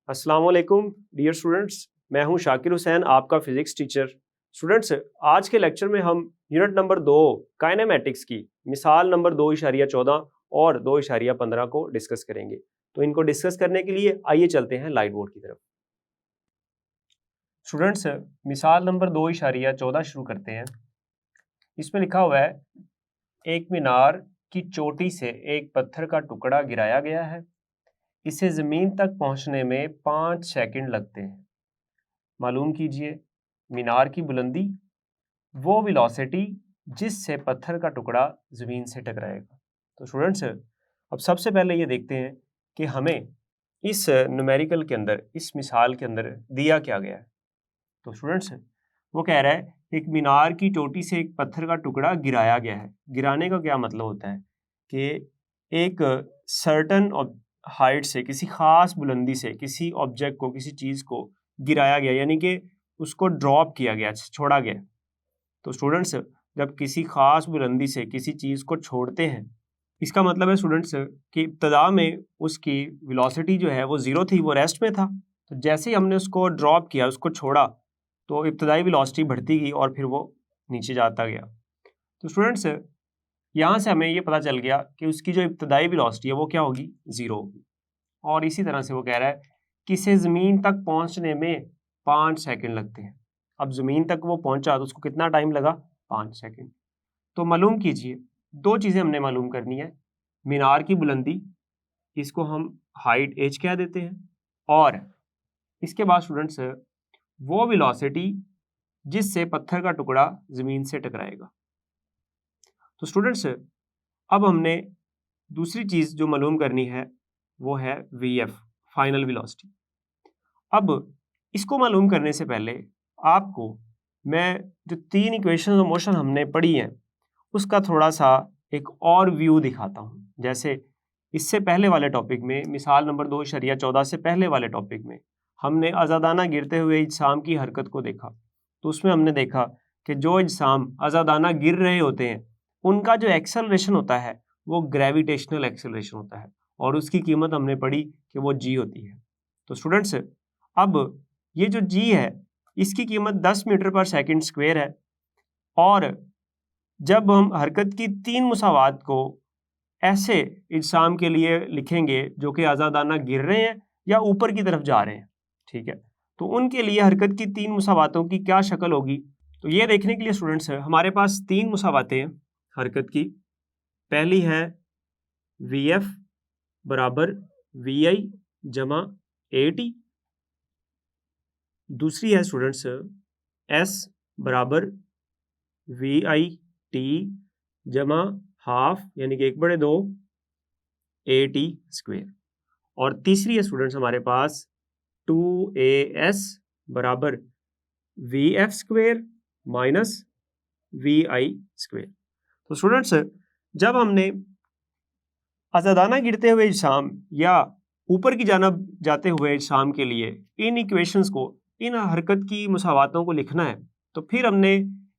अस्सलाम वालेकुम dear students, मैं हूं शाकिर हुसैन, आपका फिजिक्स टीचर। स्टूडेंट्स, आज के लेक्चर में हम यूनिट नंबर 2 काइनेमैटिक्स की मिसाल नंबर 2.14 और 2.15 को डिस्कस करेंगे। तो इनको डिस्कस करने के लिए आइए चलते हैं लाइट बोर्ड की तरफ। स्टूडेंट्स, मिसाल नंबर 2.14 शुरू करते हैं। इसमें लिखा हुआ है, एक मीनार की चोटी से एक पत्थर का टुकड़ा गिराया गया है। इसे जमीन तक पहुंचने में 5 सेकंड लगते हैं। मालूम कीजिए मीनार की बुलंदी, वो वेलोसिटी जिससे पत्थर का टुकड़ा जमीन से टकराएगा। तो स्टूडेंट्स, अब सबसे पहले ये देखते हैं कि हमें इस न्यूमेरिकल के अंदर, इस मिसाल के अंदर दिया क्या गया है। तो स्टूडेंट्स, वो कह रहा है एक मीनार की चोटी से एक पत्थर का टुकड़ा गिराया गया है। गिराने का क्या मतलब होता है कि एक सर्टन हाइट से, किसी खास बुलंदी से किसी ऑब्जेक्ट को, किसी चीज़ को गिराया गया, यानी कि उसको ड्रॉप किया गया, छोड़ा गया। तो स्टूडेंट्स, जब किसी खास बुलंदी से किसी चीज़ को छोड़ते हैं, इसका मतलब है स्टूडेंट्स कि इब्तदा में उसकी वेलोसिटी जो है वो ज़ीरो थी, वो रेस्ट में था। तो जैसे ही हमने उसको ड्रॉप किया, उसको छोड़ा, तो इब्तदाई वेलोसिटी बढ़ती गई और फिर वो नीचे जाता गया। तो स्टूडेंट्स, यहाँ से हमें ये पता चल गया कि उसकी जो इब्तदाई वेलोसिटी है वो क्या होगी, ज़ीरो होगी। और इसी तरह से वो कह रहा है कि इसे ज़मीन तक पहुँचने में 5 सेकंड लगते हैं। अब ज़मीन तक वो पहुँचा तो उसको कितना टाइम लगा, 5 सेकंड। तो मालूम कीजिए, दो चीज़ें हमने मालूम करनी है। मीनार की बुलंदी, इसको हम हाइट एच कह देते हैं, और इसके बाद स्टूडेंट्स वो वेलोसिटी जिससे पत्थर का टुकड़ा ज़मीन से टकराएगा। तो स्टूडेंट्स, अब हमने दूसरी चीज़ जो मालूम करनी है वो है वी एफ, फाइनल वेलोसिटी। अब इसको मालूम करने से पहले आपको मैं जो 3 इक्वेशन ऑफ मोशन हमने पढ़ी हैं उसका थोड़ा सा एक और व्यू दिखाता हूँ। जैसे इससे पहले वाले टॉपिक में, मिसाल नंबर 2.14 से पहले वाले टॉपिक में हमने आज़ादाना गिरते हुए इज्साम की हरकत को देखा। तो उसमें हमने देखा कि जो इज्साम आज़ादाना गिर रहे होते हैं उनका जो एक्सेलरेशन होता है वो ग्रेविटेशनल एक्सेलरेशन होता है, और उसकी कीमत हमने पढ़ी कि वो जी होती है। तो स्टूडेंट्स, अब ये जो जी है इसकी कीमत 10 मीटर पर सेकंड स्क्वायर है, और जब हम हरकत की 3 मुसावात को ऐसे इज्साम के लिए लिखेंगे जो कि आज़ादाना गिर रहे हैं या ऊपर की तरफ जा रहे हैं, ठीक है, तो उनके लिए हरकत की 3 मुसावातों की क्या शक्ल होगी। तो ये देखने के लिए स्टूडेंट्स हमारे पास 3 मुसावातें हैं हरकत की। पहली है वी एफ बराबर वी आई जमा ए टी। दूसरी है स्टूडेंट्स एस बराबर वी आई टी जमा हाफ, यानी कि 1/2 ए टी स्क्वेयर। और तीसरी है स्टूडेंट्स हमारे पास 2as बराबर V F square minus V I square. तो स्टूडेंट्स, जब हमने आज़ादाना गिरते हुए इज्साम या ऊपर की जानब जाते हुए इज्साम के लिए इन इक्वेशंस को, इन हरकत की मुसावातों को लिखना है, तो फिर हमने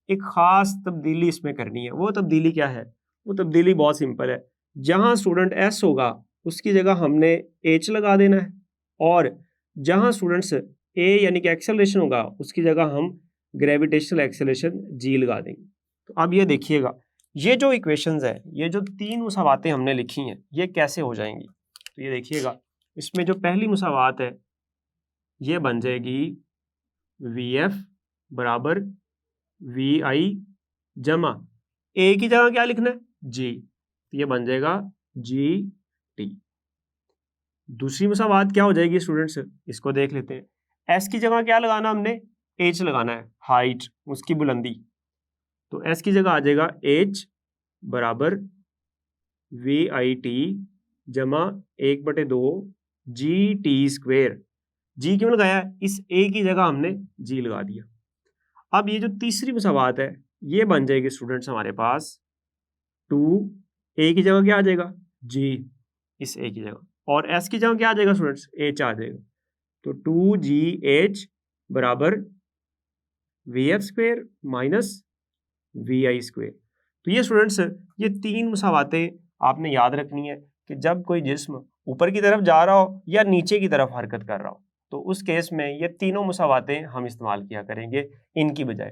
एक ख़ास तब्दीली इसमें करनी है। वो तब्दीली क्या है? वो तब्दीली बहुत सिंपल है। जहाँ स्टूडेंट एस होगा उसकी जगह हमने एच लगा देना है, और जहाँ स्टूडेंट्स ए यानी कि एक्सेलरेशन होगा उसकी जगह हम ग्रेविटेशनल एक्सेलरेशन जी लगा देंगे। तो अब ये देखिएगा, ये जो इक्वेशंस है, ये जो 3 मुसावातें हमने लिखी हैं, ये कैसे हो जाएंगी। तो ये देखिएगा, इसमें जो पहली मुसावात है ये बन जाएगी वी एफ बराबर वी आई जमा ए की जगह क्या लिखना है, जी, तो ये बन जाएगा जी टी। दूसरी मुसावात क्या हो जाएगी स्टूडेंट्स, इसको देख लेते हैं। एस की जगह क्या लगाना, हमने एच लगाना है, हाइट, उसकी बुलंदी। तो एस की जगह आ जाएगा एच बराबर वी आई टी जमा 1/2 जी टी स्क्वेयर। जी क्यों लगाया, इस ए की जगह हमने जी लगा दिया। अब ये जो तीसरी मुसावात है ये बन जाएगी स्टूडेंट्स हमारे पास 2 ए की जगह क्या आ जाएगा, जी, इस ए की जगह, और एस की जगह क्या आ जाएगा स्टूडेंट्स, एच आ जाएगा। तो 2GH बराबर V F square minus V I square. तो ये स्टूडेंट्स, ये 3 मुसावातें आपने याद रखनी है कि जब कोई जिस्म ऊपर की तरफ जा रहा हो या नीचे की तरफ हरकत कर रहा हो, तो उस केस में ये तीनों मुसावातें हम इस्तेमाल किया करेंगे इनकी बजाय।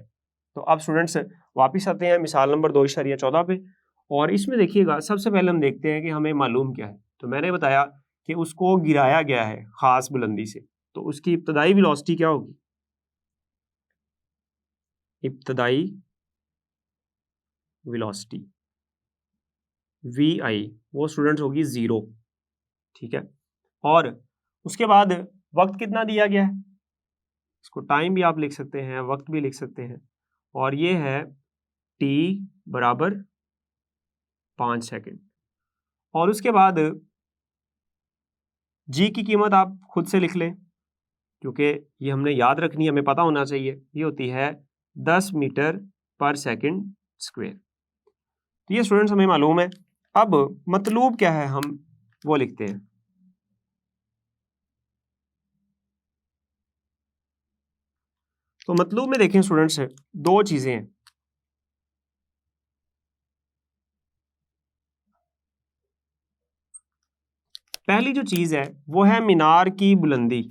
तो अब स्टूडेंट्स वापस आते हैं मिसाल नंबर 2.14 पे, और इसमें देखिएगा सबसे पहले हम देखते हैं कि हमें मालूम क्या है। तो मैंने बताया कि उसको गिराया गया है खास बुलंदी से, तो उसकी इब्तदाई वेलोसिटी क्या होगी? इब्तदाई वेलोसिटी VI वो स्टूडेंट्स होगी 0, ठीक है। और उसके बाद वक्त कितना दिया गया है, इसको टाइम भी आप लिख सकते हैं, वक्त भी लिख सकते हैं, और ये है t बराबर 5 सेकंड। और उसके बाद g की कीमत आप खुद से लिख लें, क्योंकि ये हमने याद रखनी है, हमें पता होना चाहिए। ये होती है 10 मीटर पर सेकंड स्क्वायर। तो ये स्टूडेंट्स हमें मालूम है। अब मतलूब क्या है हम वो लिखते हैं। तो मतलूब में देखें स्टूडेंट्स दो चीजें हैं। पहली जो चीज है वो है मीनार की बुलंदी,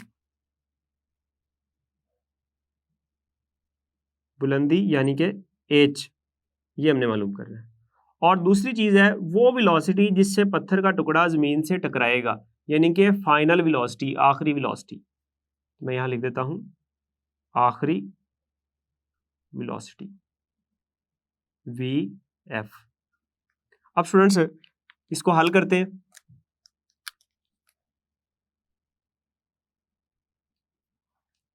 बुलंदी यानी कि h, ये हमने मालूम करना है। और दूसरी चीज है वो वेलोसिटी जिससे पत्थर का टुकड़ा जमीन से टकराएगा, यानी कि फाइनल वेलोसिटी, आखिरी वेलोसिटी। मैं यहां लिख देता हूं आखिरी वेलोसिटी VF। अब स्टूडेंट्स इसको हल करते हैं।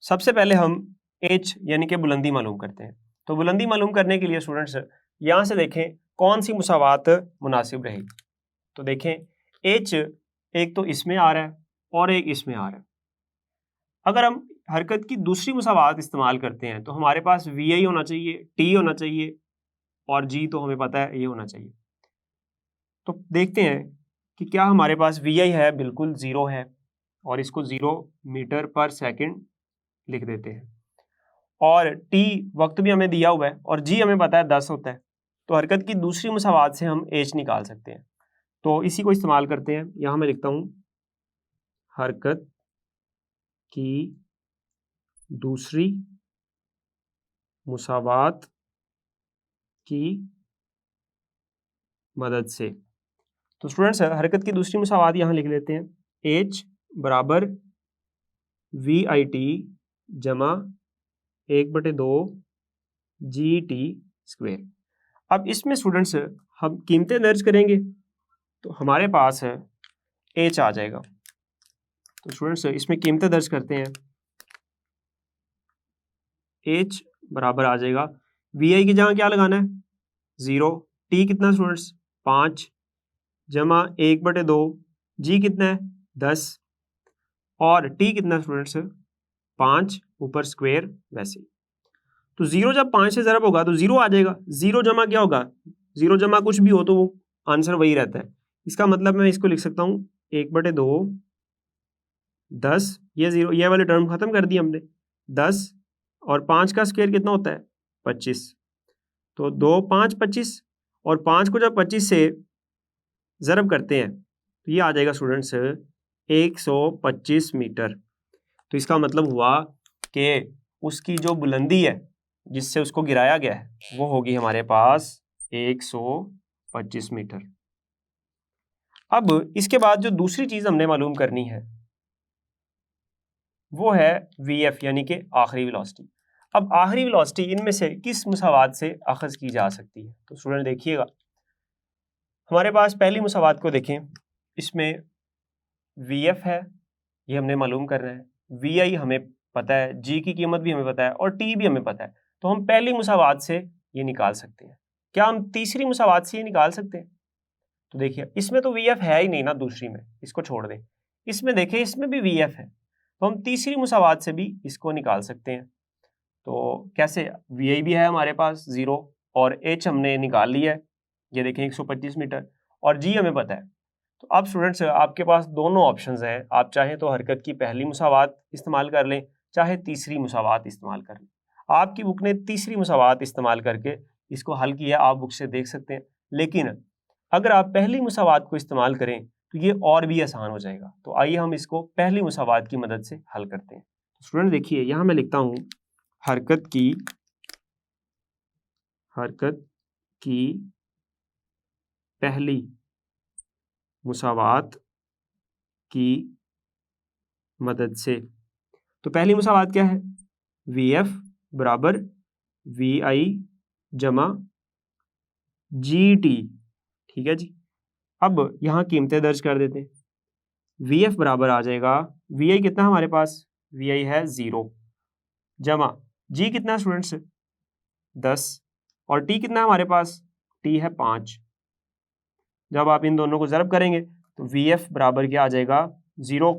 सबसे पहले हम h यानी कि बुलंदी मालूम करते हैं। तो बुलंदी मालूम करने के लिए स्टूडेंट्स यहां से देखें कौन सी मुसावात मुनासिब रहेगी। तो देखें h एक तो इसमें आ रहा है और एक इसमें आ रहा है। अगर हम हरकत की दूसरी मुसावात इस्तेमाल करते हैं तो हमारे पास VI होना चाहिए, T होना चाहिए, और G तो हमें पता है ये होना चाहिए। तो देखते हैं कि क्या हमारे पास VI है, बिल्कुल 0 है, और इसको 0 मीटर पर सेकंड लिख देते हैं। और T वक्त भी हमें दिया हुआ है, और G हमें पता है 10 होता है। तो हरकत की दूसरी मुसावात से हम H निकाल सकते हैं। तो इसी को इस्तेमाल करते हैं। यहाँ मैं लिखता हूँ हरकत की दूसरी मुसावात की मदद से। तो स्टूडेंट्स हरकत की दूसरी मुसावात यहाँ लिख लेते हैं H बराबर VIT जमा 1/2 GT स्क्वायर। अब इसमें स्टूडेंट्स हम कीमतें दर्ज करेंगे तो हमारे पास है H आ जाएगा। तो स्टूडेंट्स इसमें कीमतें दर्ज करते हैं। H बराबर आ जाएगा, VI की जगह क्या लगाना है 0, T कितना स्टूडेंट्स 5 जमा 1/2, G कितना है 10, और T कितना स्टूडेंट्स 5 ऊपर स्क्वायर वैसे। तो 0 जब 5 से ज़रब होगा तो 0 आ जाएगा। 0 जमा क्या होगा, 0 जमा कुछ भी हो तो वो आंसर वही रहता है। इसका मतलब मैं इसको लिख सकता हूँ 1/2 10, ये 0, ये वाले टर्म खत्म कर दिए हमने, 10 और 5 का स्क्वायर कितना होता है 25। तो 2 5 25, और 5 को जब 25 से ज़रब करते हैं तो ये आ जाएगा स्टूडेंट्स 125 मीटर। तो इसका मतलब हुआ कि उसकी जो बुलंदी है जिससे उसको गिराया गया है वो होगी हमारे पास 125 मीटर। अब इसके बाद जो दूसरी चीज हमने मालूम करनी है वो है VF यानी कि आखिरी वेलोसिटी। अब आखिरी वेलोसिटी इनमें से किस मुसावात से अखज़ की जा सकती है? तो स्टूडेंट देखिएगा हमारे पास पहली मुसावात को देखें, इसमें VF है, ये हमने मालूम करना है, VI हमें पता है, G की कीमत भी हमें पता है, और T भी हमें पता है। तो हम पहली मुसावात से ये निकाल सकते हैं। क्या हम तीसरी मुसावात से ये निकाल सकते हैं? तो देखिए इसमें तो VF है ही नहीं ना, दूसरी में, इसको छोड़ दें। इसमें देखें इसमें भी VF है, तो हम तीसरी मुसावात से भी इसको निकाल सकते हैं। तो कैसे, VI भी है हमारे पास 0, और H हमने निकाल लिया है, ये देखें 125 मीटर, और G हमें पता है। तो अब स्टूडेंट्स आपके पास दोनों ऑप्शंस हैं, आप चाहें तो हरकत की पहली मुसावात इस्तेमाल कर लें, चाहे तीसरी मुसावात इस्तेमाल कर लें। आपकी बुक ने तीसरी मुसावात इस्तेमाल करके इसको हल किया, आप बुक से देख सकते हैं। लेकिन अगर आप पहली मुसावात को इस्तेमाल करें तो ये और भी आसान हो जाएगा। तो आइए हम इसको पहली मुसावात की मदद से हल करते हैं। स्टूडेंट देखिए, यहाँ मैं लिखता हूँ हरकत की पहली मुसावात की मदद से। तो पहली मुसावात क्या है? VF बराबर VI जमा GT। ठीक है जी। अब यहाँ कीमतें दर्ज कर देते हैं। VF बराबर आ जाएगा, VI कितना हमारे पास? VI है 0 जमा G कितना स्टूडेंट्स? 10 और T कितना हमारे पास? T है 5। जब आप इन दोनों को ज़रब करेंगे तो VF बराबर क्या आ जाएगा? 0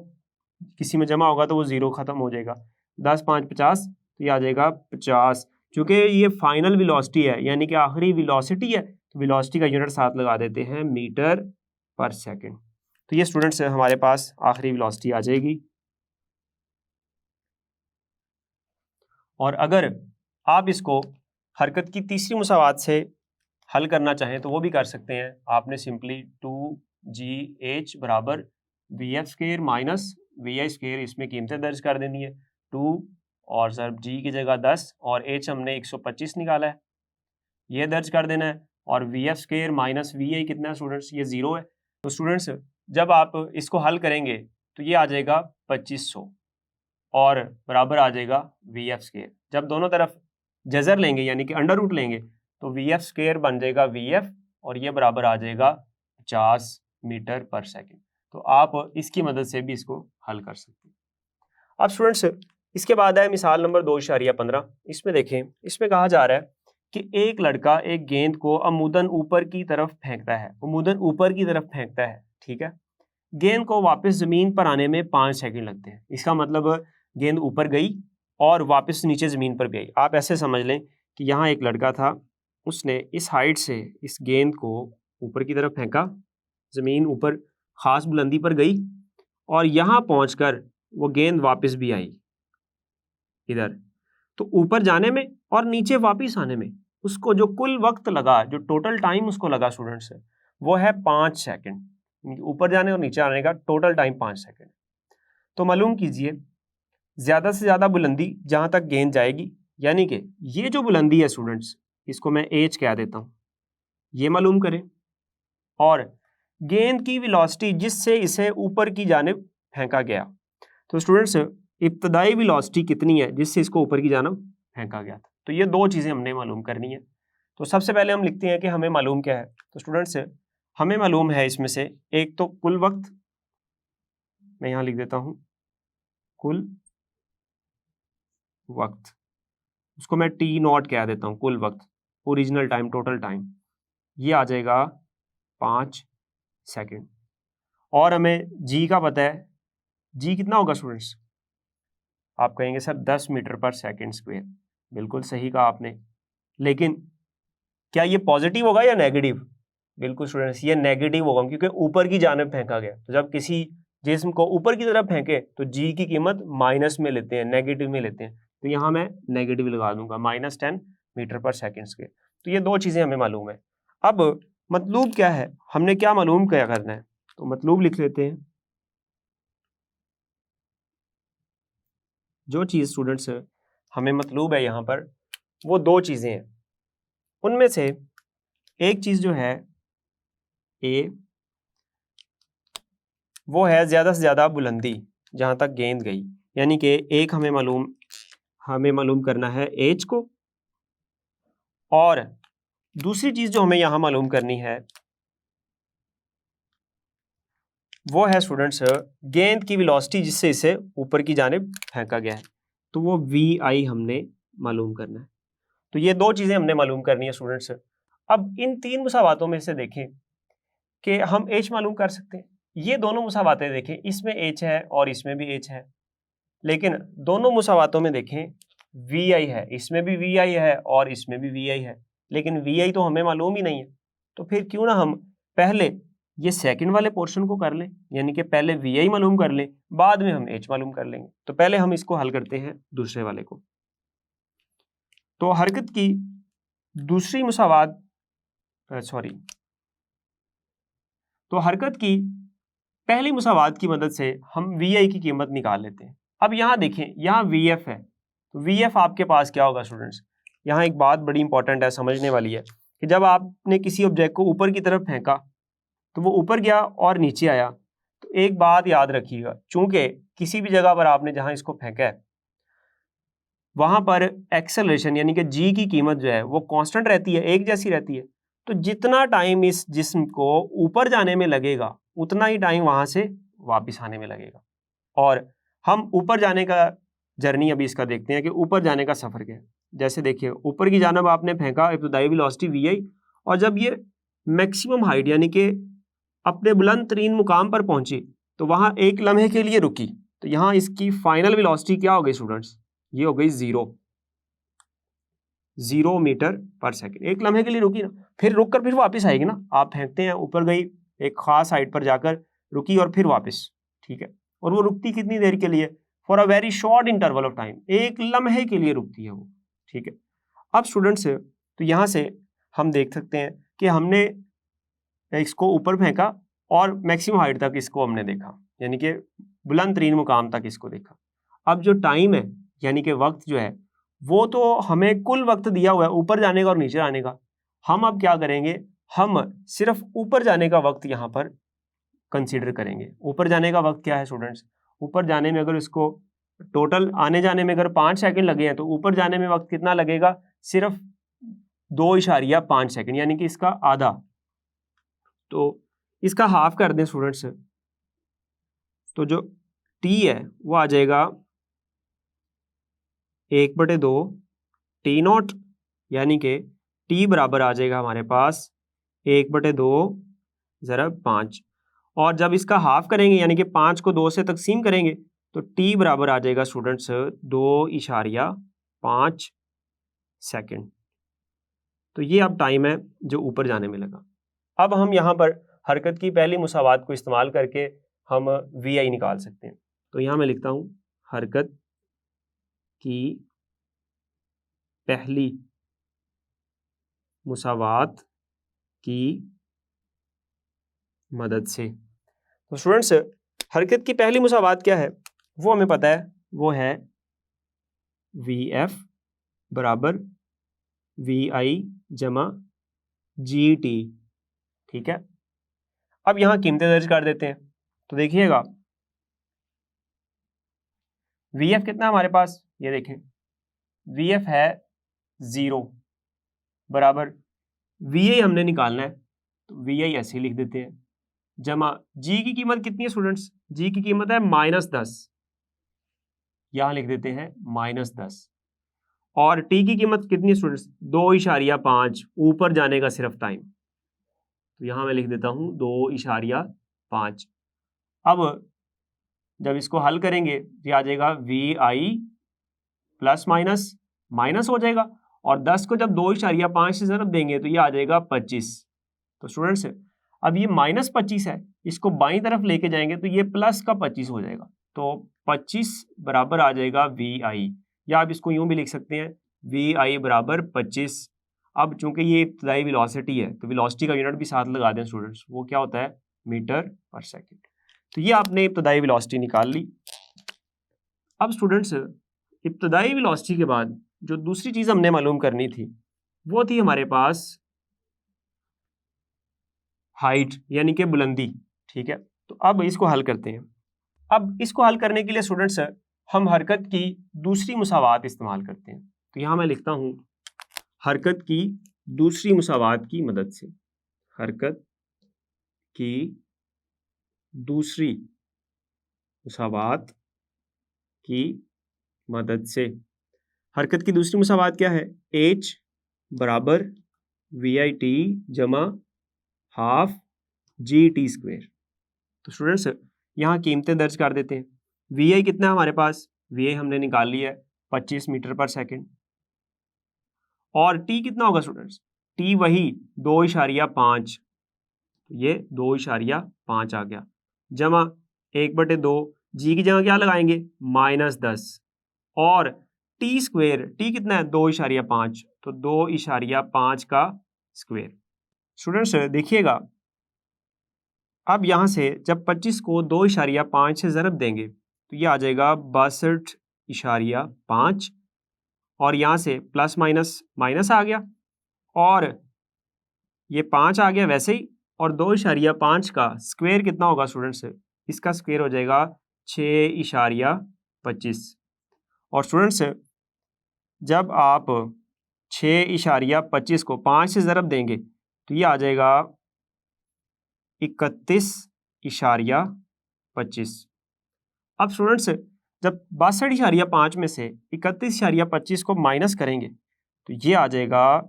किसी में जमा होगा तो वो 0 खत्म हो जाएगा। 10 5 50, तो ये आ जाएगा 50। चूंकि ये फाइनल वेलोसिटी है यानी कि आखिरी वेलोसिटी है, तो वेलोसिटी का यूनिट साथ लगा देते हैं मीटर पर सेकंड। तो ये स्टूडेंट्स हमारे पास आखिरी वेलोसिटी आ जाएगी। और अगर आप इसको हरकत की तीसरी मुसावात से हल करना चाहें तो वो भी कर सकते हैं। आपने सिंपली 2GH बराबर VF square minus VI square इसमें कीमतें दर्ज कर देनी है। 2 और सर G की जगह 10 और H हमने 125 निकाला है, ये दर्ज कर देना है। और VF स्क्वायर माइनस VI कितना है स्टूडेंट्स? ये 0 है। तो स्टूडेंट्स जब आप इसको हल करेंगे तो ये आ जाएगा 2500 और बराबर आ जाएगा VF स्क्वायर। जब दोनों तरफ जजर लेंगे यानी कि अंडर रूट लेंगे तो VF स्क्वायर बन जाएगा VF और ये बराबर आ जाएगा 50 मीटर पर सेकंड। तो आप इसकी मदद से भी इसको हल कर सकते हैं। अब स्टूडेंट्स इसके बाद है मिसाल नंबर 2.15। इसमें देखें, इसमें कहा जा रहा है कि एक लड़का एक गेंद को अमूदन ऊपर की तरफ फेंकता है। अमूदन ऊपर की तरफ फेंकता है, ठीक है। गेंद को वापस जमीन पर आने में 5 सेकंड लगते हैं। इसका मतलब गेंद ऊपर गई और वापस नीचे जमीन पर भी आई। आप ऐसे समझ लें कि यहाँ एक लड़का था, उसने इस हाइट से इस गेंद को ऊपर की तरफ फेंका, जमीन ऊपर खास बुलंदी पर गई और यहाँ पहुंचकर वो गेंद वापस भी आई इधर। तो ऊपर जाने में और नीचे वापस आने में उसको जो कुल वक्त लगा, जो टोटल टाइम उसको लगा स्टूडेंट्स, वो है 5 सेकंड। ऊपर जाने और नीचे आने का टोटल टाइम 5 सेकंड। तो मालूम कीजिए ज्यादा से ज्यादा बुलंदी जहां तक गेंद जाएगी, यानी कि ये जो बुलंदी है स्टूडेंट्स, इसको मैं H कह देता हूं, ये मालूम करें। और गेंद की वेलोसिटी जिससे इसे ऊपर की जानिब फेंका गया। तो स्टूडेंट्स इब्तदाई वेलोसिटी कितनी है जिससे इसको ऊपर की जानिब फेंका गया था। तो ये दो चीजें हमने मालूम करनी है। तो सबसे पहले हम लिखते हैं कि हमें मालूम क्या है। तो स्टूडेंट्स हमें मालूम है इसमें से एक तो कुल वक्त, मैं यहां लिख देता हूं कुल वक्त, उसको मैं T0 कह देता हूं, कुल वक्त, ओरिजिनल टाइम, टोटल टाइम, ये आ जाएगा 5 सेकंड। और हमें G का पता है, G कितना होगा स्टूडेंट्स? आप कहेंगे सर 10 मीटर पर सेकंड स्क्वायर। बिल्कुल सही कहा आपने, लेकिन क्या ये पॉजिटिव होगा या नेगेटिव? बिल्कुल स्टूडेंट्स ये नेगेटिव होगा, क्योंकि ऊपर की जानिब फेंका गया। तो जब किसी जिस्म को ऊपर की तरफ फेंके तो G की कीमत माइनस में लेते हैं, नेगेटिव में लेते हैं। तो यहाँ मैं नेगेटिव लगा दूंगा, -10 मीटर पर सेकंड स्क्वायर। तो ये दो चीजें हमें मालूम है। अब मतलूब क्या है, हमने क्या मालूम क्या करना है, तो मतलूब लिख लेते हैं। जो चीज स्टूडेंट्स हमें मतलूब है यहाँ पर, वो दो चीजें हैं। उनमें से एक चीज जो है ए, वो है ज्यादा से ज्यादा बुलंदी जहां तक गेंद गई, यानी कि एक हमें मालूम करना है H को। और दूसरी चीज जो हमें यहां मालूम करनी है वो है स्टूडेंट्स गेंद की वेलोसिटी जिससे इसे ऊपर की जानिब फेंका गया है। तो वो VI हमने मालूम करना है। तो ये दो चीजें हमने मालूम करनी है स्टूडेंट्स। अब इन तीन मुसावातों में से देखें कि हम H मालूम कर सकते हैं। ये दोनों मुसावातें देखें, इसमें H है और इसमें भी H है, लेकिन दोनों मुसावातों में देखें VI है, इसमें भी VI है और इसमें भी VI है, लेकिन VI तो हमें मालूम ही नहीं है। तो फिर क्यों ना हम पहले ये सेकंड वाले पोर्शन को कर लें, यानी कि पहले VI मालूम कर लें, बाद में हम H मालूम कर लेंगे। तो पहले हम इसको हल करते हैं दूसरे वाले को। तो हरकत की दूसरी मुसावात तो हरकत की पहली मुसावात की मदद से हम VI की कीमत निकाल लेते हैं। अब यहाँ देखें, यहाँ VF है, तो VF आपके पास क्या होगा स्टूडेंट्स? यहाँ एक बात बड़ी इंपॉर्टेंट है, समझने वाली है कि जब आपने किसी ऑब्जेक्ट को ऊपर की तरफ फेंका तो वो ऊपर गया और नीचे आया, तो एक बात याद रखिएगा, चूंकि किसी भी जगह पर आपने जहां इसको फेंका है वहां पर एक्सेलरेशन यानी कि जी की कीमत जो है वो कांस्टेंट रहती है, एक जैसी रहती है। तो जितना टाइम इस जिस्म को ऊपर जाने में लगेगा उतना ही टाइम वहां से वापस आने में लगेगा। और हम ऊपर जाने का जर्नी अभी इसका देखते हैं कि ऊपर जाने का सफर क्या है। जैसे देखिए, ऊपर की जानब आपने फेंका इब्तदाई वेलोसिटी VI, और जब ये मैक्सिमम हाइट यानी कि अपने बुलंद तरीन मुकाम पर पहुंची तो वहां एक लम्हे के लिए रुकी, तो यहाँ इसकी फाइनल वेलोसिटी क्या हो गई स्टूडेंट्स? ये हो गई 0 मीटर पर सेकेंड। एक लम्हे के लिए रुकी ना, फिर रुक कर फिर वापस आएगी ना। आप फेंकते हैं, ऊपर गई, एक खास हाइट पर जाकर रुकी और फिर वापस, ठीक है। और वो रुकती कितनी देर के लिए? For a very short interval of time, एक लम्हे के लिए रुकती है वो, ठीक है। अब स्टूडेंट्स, तो यहाँ से हम देख सकते हैं कि हमने इसको ऊपर फेंका और मैक्सिमम हाइट तक इसको हमने देखा, यानी कि बुलंद तरीन मुकाम तक इसको देखा। अब जो टाइम है यानी कि वक्त जो है वो तो हमें कुल वक्त दिया हुआ है ऊपर जाने का और नीचे आने का। हम अब क्या करेंगे, हम सिर्फ ऊपर जाने का वक्त यहाँ पर कंसीडर करेंगे। ऊपर जाने का वक्त क्या है स्टूडेंट्स? ऊपर जाने में अगर इसको टोटल आने जाने में अगर 5 सेकंड लगे हैं तो ऊपर जाने में वक्त कितना लगेगा? सिर्फ 2.5 सेकंड, यानी कि इसका आधा। तो इसका हाफ कर दें स्टूडेंट्स, तो जो T है वो आ जाएगा 1/2 T0, यानी कि T बराबर आ जाएगा हमारे पास 1/2 ज़रब 5। और जब इसका हाफ करेंगे यानी कि 5 को 2 से तकसीम करेंगे तो T बराबर आ जाएगा स्टूडेंट्स 2.5 सेकंड। तो ये अब टाइम है जो ऊपर जाने में लगा। अब हम यहाँ पर हरकत की पहली मुसावात को इस्तेमाल करके हम VI निकाल सकते हैं। तो यहाँ मैं लिखता हूँ हरकत की पहली मुसावात की मदद से। तो स्टूडेंट्स, हरकत की पहली मुसावात क्या है वो हमें पता है, वो है VF बराबर VI जमा GT, ठीक है। अब यहाँ कीमतें दर्ज कर देते हैं। तो देखिएगा VF कितना हमारे पास, ये देखें VF है 0 बराबर VI हमने निकालना है, तो VI ऐसे ही लिख देते हैं, जमा G की कीमत कितनी है स्टूडेंट्स? G की कीमत है -10, यहां लिख देते हैं -10। और T की कीमत कितनी है स्टूडेंट्स? 2.5 ऊपर जाने का सिर्फ टाइम, तो यहां मैं लिख देता हूं 2.5। अब जब इसको हल करेंगे तो ये आ जाएगा VI प्लस माइनस माइनस हो जाएगा, और 10 को जब 2.5 से ज़रब देंगे तो ये आ जाएगा 25। तो स्टूडेंट्स, अब ये -25 है, इसको बाईं तरफ लेके जाएंगे तो ये प्लस का 25 हो जाएगा, तो 25 बराबर आ जाएगा VI, या आप इसको यूं भी लिख सकते हैं VI बराबर 25। अब चूंकि ये इब्तदाई वेलोसिटी है तो वेलोसिटी का यूनिट भी साथ लगा दें स्टूडेंट्स, वो क्या होता है? मीटर पर सेकेंड। तो ये आपने इब्तदाई वेलोसिटी निकाल ली। अब स्टूडेंट्स, इब्तदाई वेलोसिटी के बाद जो दूसरी चीज हमने मालूम करनी थी वो थी हमारे पास हाइट यानी कि बुलंदी, ठीक है। तो अब इसको हल करते हैं। अब इसको हल करने के लिए स्टूडेंट्स हम हरकत की दूसरी मुसावात इस्तेमाल करते हैं। तो यहां मैं लिखता हूं हरकत की दूसरी मुसावात की मदद से। हरकत की दूसरी मुसावात की मदद से। हरकत की दूसरी मुसावात क्या है? H बराबर VIT जमा हाफ GT स्क्वायर। तो स्टूडेंट्स, यहाँ कीमतें दर्ज कर देते हैं। VI कितना है हमारे पास? VI हमने निकाल लिया है 25 मीटर पर सेकेंड। और T कितना होगा स्टूडेंट्स? T वही 2.5, ये 2.5 आ गया, जमा 1/2, G की जगह क्या लगाएंगे? -10, और T स्क्वेयर, T कितना है? 2.5, तो 2.5 का स्क्वेयर। स्टूडेंट्स देखिएगा, अब यहाँ से जब 25 को 2.5 से ज़रब देंगे तो ये आ जाएगा 62.5 और यहाँ से प्लस माइनस माइनस आ गया और ये 5 आ गया वैसे ही, और 2.5 का स्क्वायर कितना होगा स्टूडेंट्स? इसका स्क्वायर हो जाएगा 6.25। और स्टूडेंट्स जब आप 6.25 को 5 से ज़रब देंगे तो ये आ जाएगा 31.25। अब स्टूडेंट्स जब 62.5 में से 31.25 को माइनस करेंगे तो ये आ जाएगा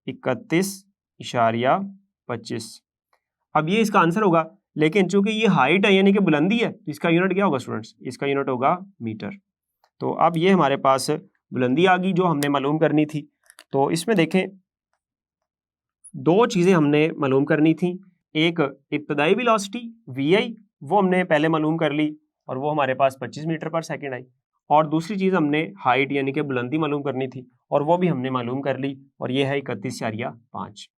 31.25। अब ये इसका आंसर होगा, लेकिन चूंकि ये हाइट है यानी कि बुलंदी है तो इसका यूनिट क्या होगा स्टूडेंट्स? इसका यूनिट होगा मीटर। तो अब ये हमारे पास बुलंदी आ गई जो हमने मालूम करनी थी। तो इसमें देखें दो चीज़ें हमने मालूम करनी थी, एक इब्तदाई वेलोसिटी vi वो हमने पहले मालूम कर ली और वो हमारे पास 25 मीटर पर सेकंड आई, और दूसरी चीज़ हमने हाइट यानी कि बुलंदी मालूम करनी थी और वो भी हमने मालूम कर ली, और ये है 31.5।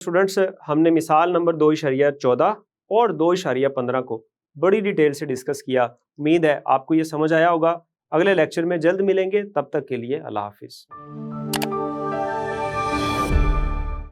स्टूडेंट्स हमने मिसाल नंबर 2.14 और 2.15 को बड़ी डिटेल से डिस्कस किया। उम्मीद है आपको ये समझ आया होगा। अगले लेक्चर में जल्द मिलेंगे, तब तक के लिए अल्लाह हाफिज़।